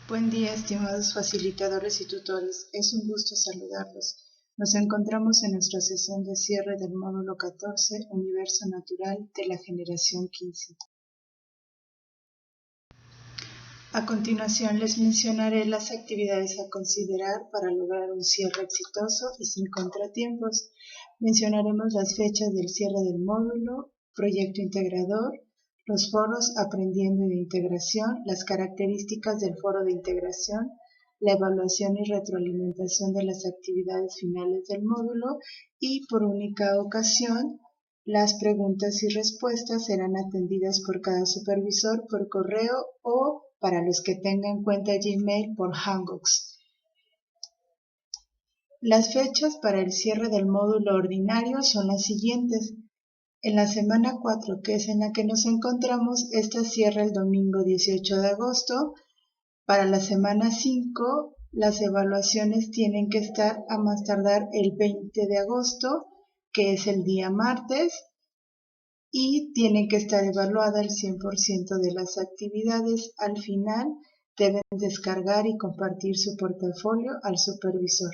Buen día, estimados facilitadores y tutores. Es un gusto saludarlos. Nos encontramos en nuestra sesión de cierre del módulo 14, Universo Natural de la Generación 15. A continuación les mencionaré las actividades a considerar para lograr un cierre exitoso y sin contratiempos. Mencionaremos las fechas del cierre del módulo, proyecto integrador, los foros Aprendiendo y de Integración, las características del foro de integración, la evaluación y retroalimentación de las actividades finales del módulo y, por única ocasión, las preguntas y respuestas serán atendidas por cada supervisor por correo o, para los que tengan cuenta Gmail, por Hangouts. Las fechas para el cierre del módulo ordinario son las siguientes. En la semana 4, que es en la que nos encontramos, esta cierra el domingo 18 de agosto. Para la semana 5, las evaluaciones tienen que estar a más tardar el 20 de agosto, que es el día martes, y tienen que estar evaluadas el 100% de las actividades. Al final, deben descargar y compartir su portafolio al supervisor.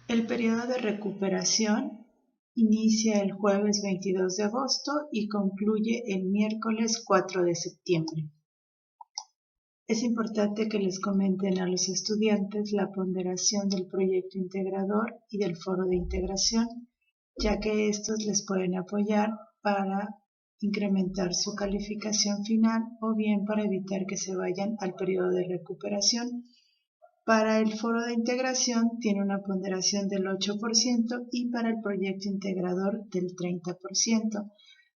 El periodo de recuperación inicia el jueves 22 de agosto y concluye el miércoles 4 de septiembre. Es importante que les comenten a los estudiantes la ponderación del proyecto integrador y del foro de integración, ya que estos les pueden apoyar para incrementar su calificación final o bien para evitar que se vayan al periodo de recuperación. Para el foro de integración tiene una ponderación del 8% y para el proyecto integrador del 30%.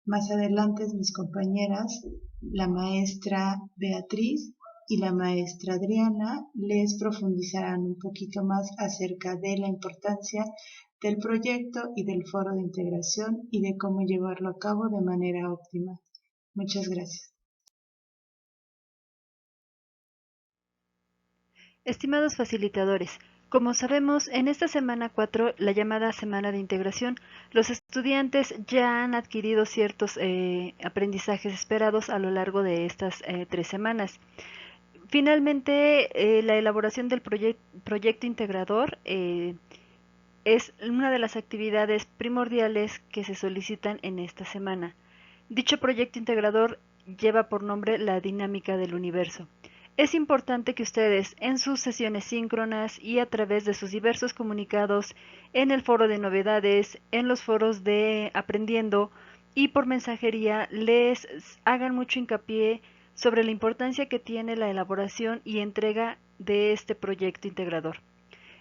Más adelante mis compañeras, la maestra Beatriz y la maestra Adriana, les profundizarán un poquito más acerca de la importancia del proyecto y del foro de integración y de cómo llevarlo a cabo de manera óptima. Muchas gracias. Estimados facilitadores, como sabemos, en esta semana 4, la llamada Semana de Integración, los estudiantes ya han adquirido ciertos aprendizajes esperados a lo largo de estas 3 semanas. Finalmente, la elaboración del proyecto integrador es una de las actividades primordiales que se solicitan en esta semana. Dicho proyecto integrador lleva por nombre la dinámica del universo. Es importante que ustedes en sus sesiones síncronas y a través de sus diversos comunicados en el foro de novedades, en los foros de aprendiendo y por mensajería les hagan mucho hincapié sobre la importancia que tiene la elaboración y entrega de este proyecto integrador.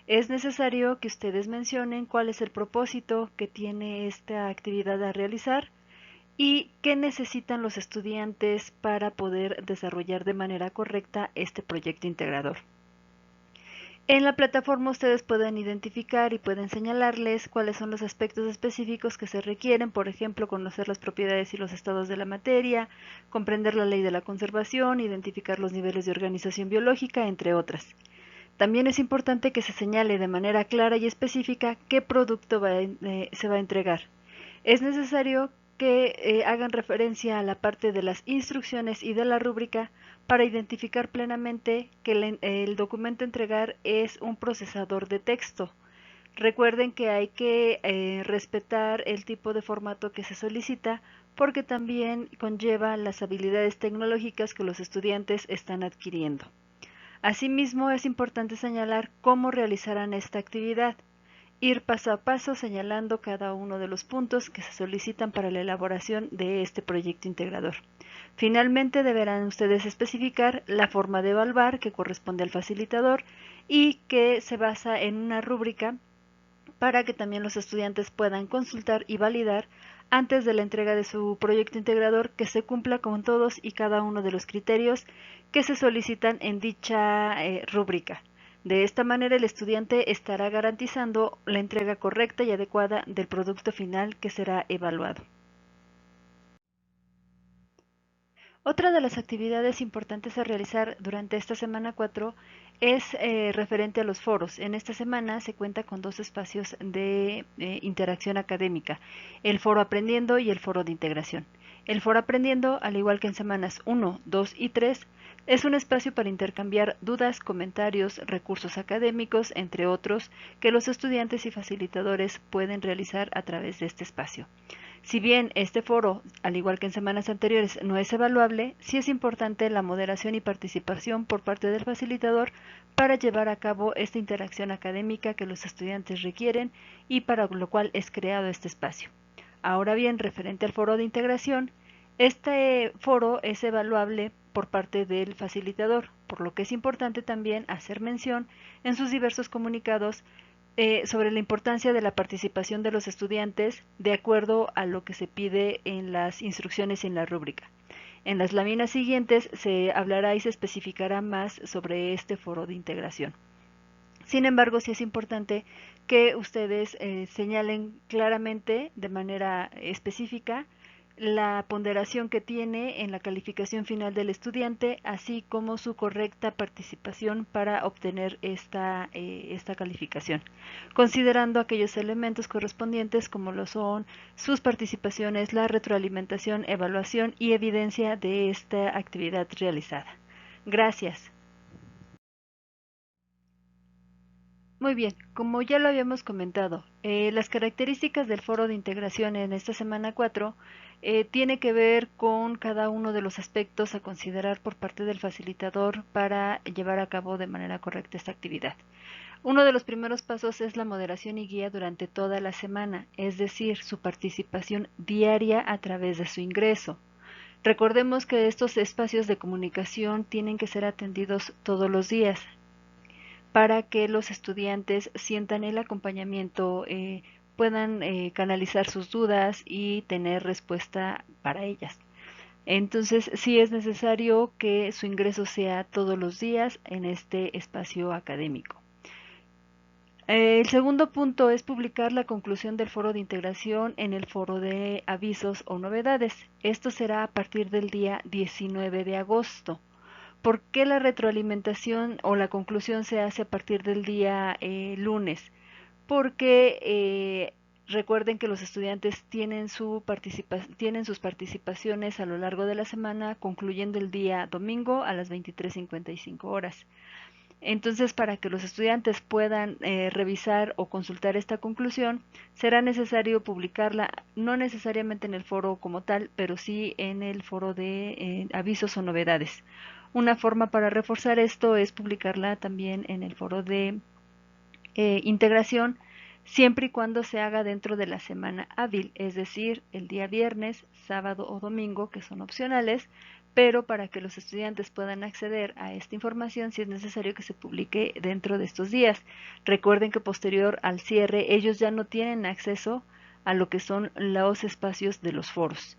Es necesario que ustedes mencionen cuál es el propósito que tiene esta actividad a realizar y qué necesitan los estudiantes para poder desarrollar de manera correcta este proyecto integrador. En la plataforma ustedes pueden identificar y pueden señalarles cuáles son los aspectos específicos que se requieren, por ejemplo, conocer las propiedades y los estados de la materia, comprender la ley de la conservación, identificar los niveles de organización biológica, entre otras. También es importante que se señale de manera clara y específica qué producto se va a entregar. Es necesario que hagan referencia a la parte de las instrucciones y de la rúbrica para identificar plenamente que el documento a entregar es un procesador de texto. Recuerden que hay que respetar el tipo de formato que se solicita porque también conlleva las habilidades tecnológicas que los estudiantes están adquiriendo. Asimismo, es importante señalar cómo realizarán esta actividad. Ir paso a paso señalando cada uno de los puntos que se solicitan para la elaboración de este proyecto integrador. Finalmente, deberán ustedes especificar la forma de evaluar que corresponde al facilitador y que se basa en una rúbrica para que también los estudiantes puedan consultar y validar antes de la entrega de su proyecto integrador que se cumpla con todos y cada uno de los criterios que se solicitan en dicha rúbrica. De esta manera el estudiante estará garantizando la entrega correcta y adecuada del producto final que será evaluado. Otra de las actividades importantes a realizar durante esta semana 4 es referente a los foros. En esta semana se cuenta con 2 espacios de interacción académica, el foro Aprendiendo y el foro de integración. El foro Aprendiendo, al igual que en semanas 1, 2 y 3, es un espacio para intercambiar dudas, comentarios, recursos académicos, entre otros, que los estudiantes y facilitadores pueden realizar a través de este espacio. Si bien este foro, al igual que en semanas anteriores, no es evaluable, sí es importante la moderación y participación por parte del facilitador para llevar a cabo esta interacción académica que los estudiantes requieren y para lo cual es creado este espacio. Ahora bien, referente al foro de integración, este foro es evaluable por parte del facilitador, por lo que es importante también hacer mención en sus diversos comunicados sobre la importancia de la participación de los estudiantes de acuerdo a lo que se pide en las instrucciones y en la rúbrica. En las láminas siguientes se hablará y se especificará más sobre este foro de integración. Sin embargo, sí es importante que ustedes señalen claramente, de manera específica, la ponderación que tiene en la calificación final del estudiante, así como su correcta participación para obtener esta calificación, considerando aquellos elementos correspondientes como lo son sus participaciones, la retroalimentación, evaluación y evidencia de esta actividad realizada. Gracias. Muy bien, como ya lo habíamos comentado, las características del foro de integración en esta semana 4 tiene que ver con cada uno de los aspectos a considerar por parte del facilitador para llevar a cabo de manera correcta esta actividad. Uno de los primeros pasos es la moderación y guía durante toda la semana, es decir, su participación diaria a través de su ingreso. Recordemos que estos espacios de comunicación tienen que ser atendidos todos los días, para que los estudiantes sientan el acompañamiento, puedan canalizar sus dudas y tener respuesta para ellas. Entonces, sí es necesario que su ingreso sea todos los días en este espacio académico. El segundo punto es publicar la conclusión del foro de integración en el foro de avisos o novedades. Esto será a partir del día 19 de agosto. ¿Por qué la retroalimentación o la conclusión se hace a partir del día lunes? Porque recuerden que los estudiantes tienen sus participaciones a lo largo de la semana, concluyendo el día domingo a las 23:55 horas. Entonces, para que los estudiantes puedan revisar o consultar esta conclusión, será necesario publicarla, no necesariamente en el foro como tal, pero sí en el foro de avisos o novedades. Una forma para reforzar esto es publicarla también en el foro de integración, siempre y cuando se haga dentro de la semana hábil, es decir, el día viernes, sábado o domingo, que son opcionales, pero para que los estudiantes puedan acceder a esta información, sí es necesario que se publique dentro de estos días. Recuerden que posterior al cierre, ellos ya no tienen acceso a lo que son los espacios de los foros.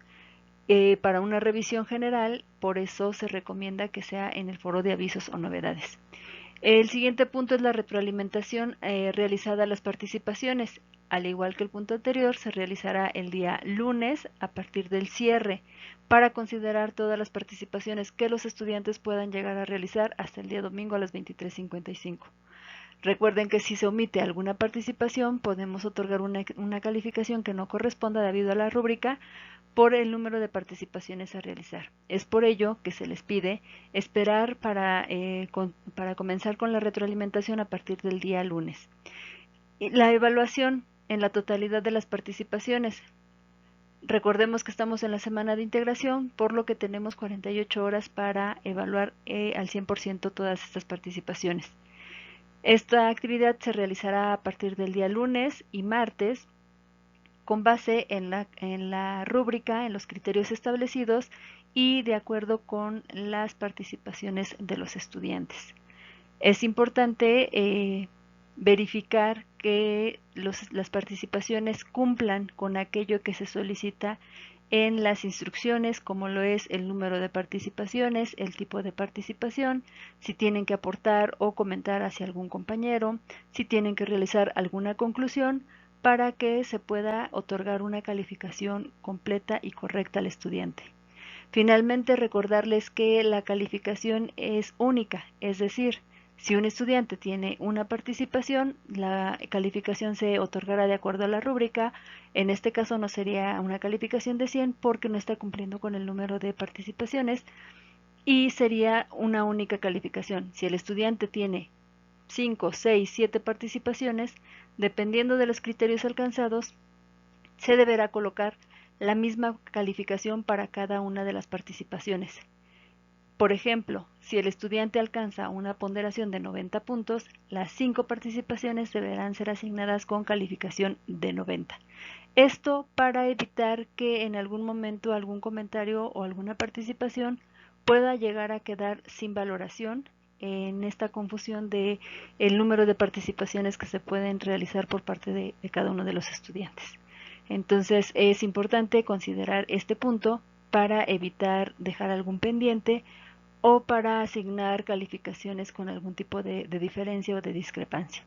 Para una revisión general, por eso se recomienda que sea en el foro de avisos o novedades. El siguiente punto es la retroalimentación realizada a las participaciones. Al igual que el punto anterior, se realizará el día lunes a partir del cierre para considerar todas las participaciones que los estudiantes puedan llegar a realizar hasta el día domingo a las 23:55. Recuerden que si se omite alguna participación, podemos otorgar una calificación que no corresponda debido a la rúbrica por el número de participaciones a realizar. Es por ello que se les pide esperar para comenzar con la retroalimentación a partir del día lunes. La evaluación en la totalidad de las participaciones. Recordemos que estamos en la semana de integración, por lo que tenemos 48 horas para evaluar al 100% todas estas participaciones. Esta actividad se realizará a partir del día lunes y martes con base en la rúbrica, en los criterios establecidos y de acuerdo con las participaciones de los estudiantes. Es importante verificar que las participaciones cumplan con aquello que se solicita en las instrucciones, como lo es el número de participaciones, el tipo de participación, si tienen que aportar o comentar hacia algún compañero, si tienen que realizar alguna conclusión, para que se pueda otorgar una calificación completa y correcta al estudiante. Finalmente, recordarles que la calificación es única, es decir, Si un estudiante tiene una participación, la calificación se otorgará de acuerdo a la rúbrica. En este caso no sería una calificación de 100 porque no está cumpliendo con el número de participaciones y sería una única calificación. Si el estudiante tiene 5, 6, 7 participaciones, dependiendo de los criterios alcanzados, se deberá colocar la misma calificación para cada una de las participaciones. Por ejemplo, si el estudiante alcanza una ponderación de 90 puntos, las 5 participaciones deberán ser asignadas con calificación de 90. Esto para evitar que en algún momento algún comentario o alguna participación pueda llegar a quedar sin valoración en esta confusión de el número de participaciones que se pueden realizar por parte de cada uno de los estudiantes. Entonces es importante considerar este punto para evitar dejar algún pendiente o para asignar calificaciones con algún tipo de diferencia o de discrepancia.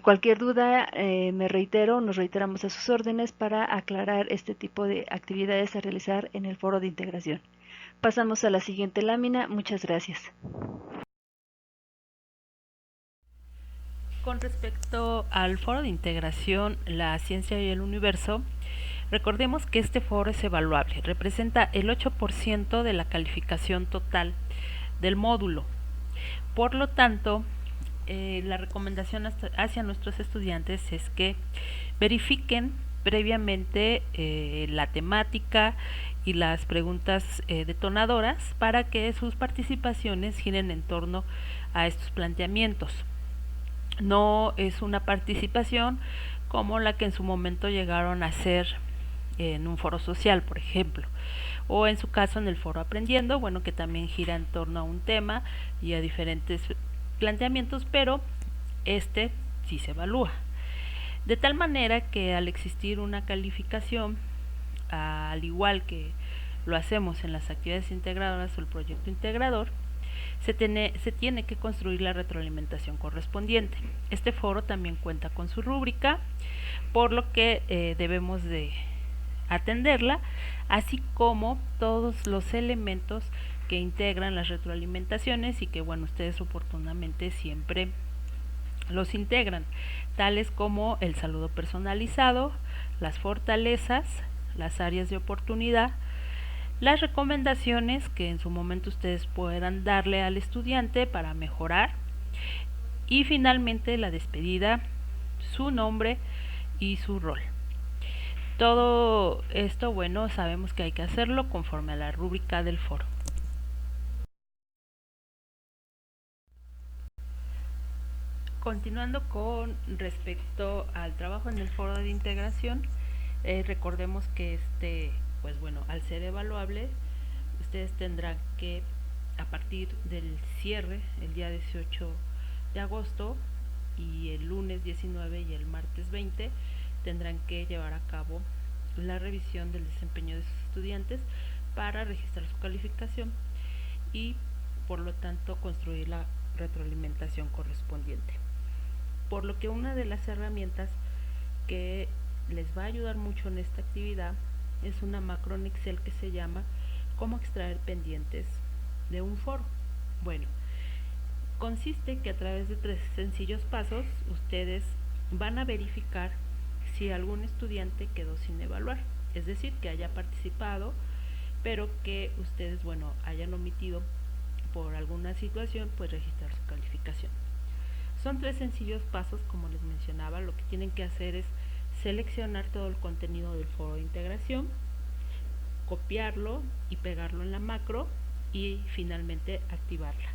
Cualquier duda, nos reiteramos a sus órdenes para aclarar este tipo de actividades a realizar en el foro de integración. Pasamos a la siguiente lámina. Muchas gracias. Con respecto al foro de integración, la ciencia y el universo, recordemos que este foro es evaluable, representa el 8% de la calificación total del módulo. Por lo tanto, la recomendación hacia nuestros estudiantes es que verifiquen previamente la temática y las preguntas detonadoras para que sus participaciones giren en torno a estos planteamientos. No es una participación como la que en su momento llegaron a hacer en un foro social, por ejemplo, o en su caso en el foro Aprendiendo, bueno, que también gira en torno a un tema y a diferentes planteamientos, pero este sí se evalúa. De tal manera que al existir una calificación, al igual que lo hacemos en las actividades integradoras o el proyecto integrador, se tiene que construir la retroalimentación correspondiente. Este foro también cuenta con su rúbrica, por lo que debemos de atenderla, así como todos los elementos que integran las retroalimentaciones y que, bueno, ustedes oportunamente siempre los integran, tales como el saludo personalizado, las fortalezas, las áreas de oportunidad, las recomendaciones que en su momento ustedes puedan darle al estudiante para mejorar y finalmente la despedida, su nombre y su rol. Todo esto, bueno, sabemos que hay que hacerlo conforme a la rúbrica del foro. Continuando con respecto al trabajo en el foro de integración, recordemos que pues bueno, al ser evaluable, ustedes tendrán que, a partir del cierre, el día 18 de agosto y el lunes 19 y el martes 20, tendrán que llevar a cabo la revisión del desempeño de sus estudiantes para registrar su calificación y, por lo tanto, construir la retroalimentación correspondiente. Por lo que una de las herramientas que les va a ayudar mucho en esta actividad es una macro en Excel que se llama cómo extraer pendientes de un foro. Bueno, consiste que a través de 3 sencillos pasos ustedes van a verificar si algún estudiante quedó sin evaluar, es decir, que haya participado pero que ustedes, bueno, hayan omitido por alguna situación pues registrar su calificación. Son 3 sencillos pasos, como les mencionaba. Lo que tienen que hacer es seleccionar todo el contenido del foro de integración, copiarlo y pegarlo en la macro y finalmente activarla.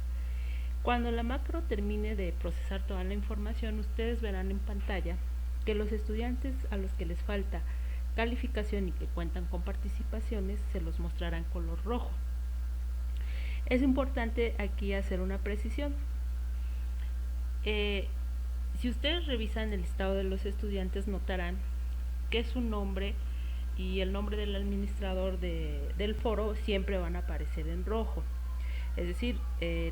Cuando la macro termine de procesar toda la información, ustedes verán en pantalla que los estudiantes a los que les falta calificación y que cuentan con participaciones se los mostrará en color rojo. Es importante aquí hacer una precisión. Si ustedes revisan el listado de los estudiantes, notarán que su nombre y el nombre del administrador del foro siempre van a aparecer en rojo. Es decir,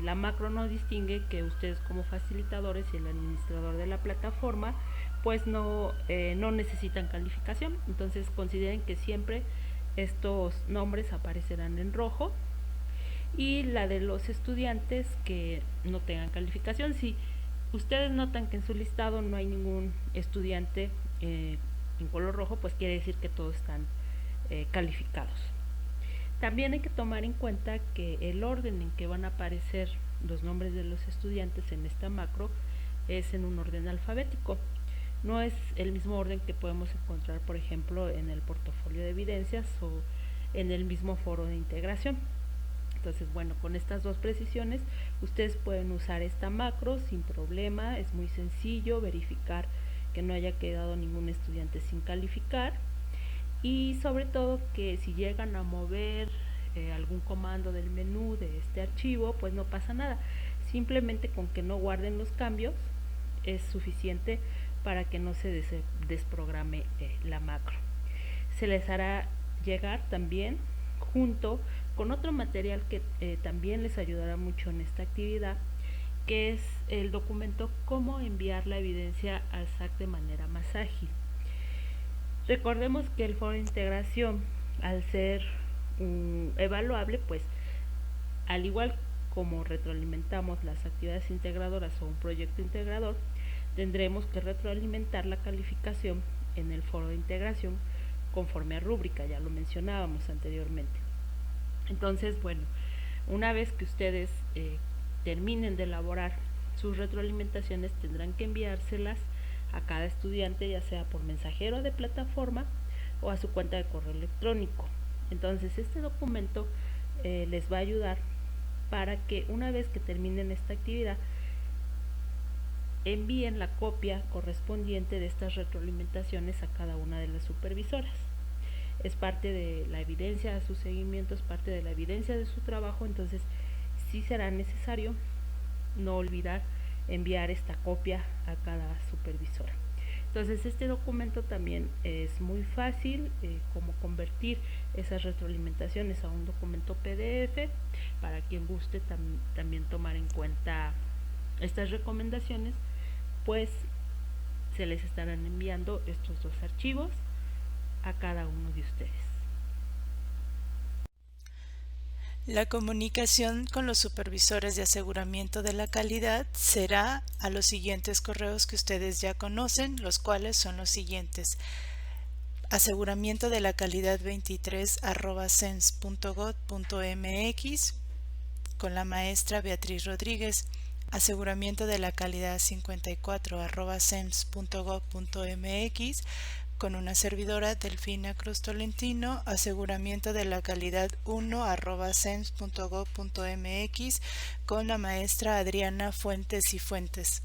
la macro no distingue que ustedes como facilitadores y el administrador de la plataforma pues no necesitan calificación. Entonces consideren que siempre estos nombres aparecerán en rojo y la de los estudiantes que no tengan calificación. Si ustedes notan que en su listado no hay ningún estudiante en color rojo, pues quiere decir que todos están calificados. También hay que tomar en cuenta que el orden en que van a aparecer los nombres de los estudiantes en esta macro es en un orden alfabético. No es el mismo orden que podemos encontrar, por ejemplo, en el portafolio de evidencias o en el mismo foro de integración. Entonces, bueno, con estas dos precisiones ustedes pueden usar esta macro sin problema. Es muy sencillo verificar que no haya quedado ningún estudiante sin calificar, y sobre todo que si llegan a mover algún comando del menú de este archivo, pues no pasa nada. Simplemente con que no guarden los cambios es suficiente para que no se desprograme la macro. Se les hará llegar también junto con otro material que también les ayudará mucho en esta actividad, que es el documento Cómo enviar la evidencia al SAC de manera más ágil. Recordemos que el foro de integración, al ser evaluable, pues al igual como retroalimentamos las actividades integradoras o un proyecto integrador, tendremos que retroalimentar la calificación en el foro de integración conforme a rúbrica, ya lo mencionábamos anteriormente. Entonces, bueno, una vez que ustedes terminen de elaborar sus retroalimentaciones, tendrán que enviárselas a cada estudiante, ya sea por mensajero de plataforma o a su cuenta de correo electrónico. Entonces este documento les va a ayudar para que una vez que terminen esta actividad envíen la copia correspondiente de estas retroalimentaciones a cada una de las supervisoras. Es parte de la evidencia de su seguimiento, es parte de la evidencia de su trabajo. Entonces sí será necesario no olvidar enviar esta copia a cada supervisora. Entonces este documento también es muy fácil, como convertir esas retroalimentaciones a un documento PDF. Para quien guste también tomar en cuenta estas recomendaciones, pues se les estarán enviando estos dos archivos a cada uno de ustedes. La comunicación con los supervisores de aseguramiento de la calidad será a los siguientes correos que ustedes ya conocen, los cuales son los siguientes: aseguramiento de la calidad 23@cens.gov.mx con la maestra Beatriz Rodríguez, aseguramiento de la calidad 54@cens.gov.mx con una servidora Delfina Cruz Tolentino, aseguramiento de la calidad 1@cens.gov.mx con la maestra Adriana Fuentes y Fuentes.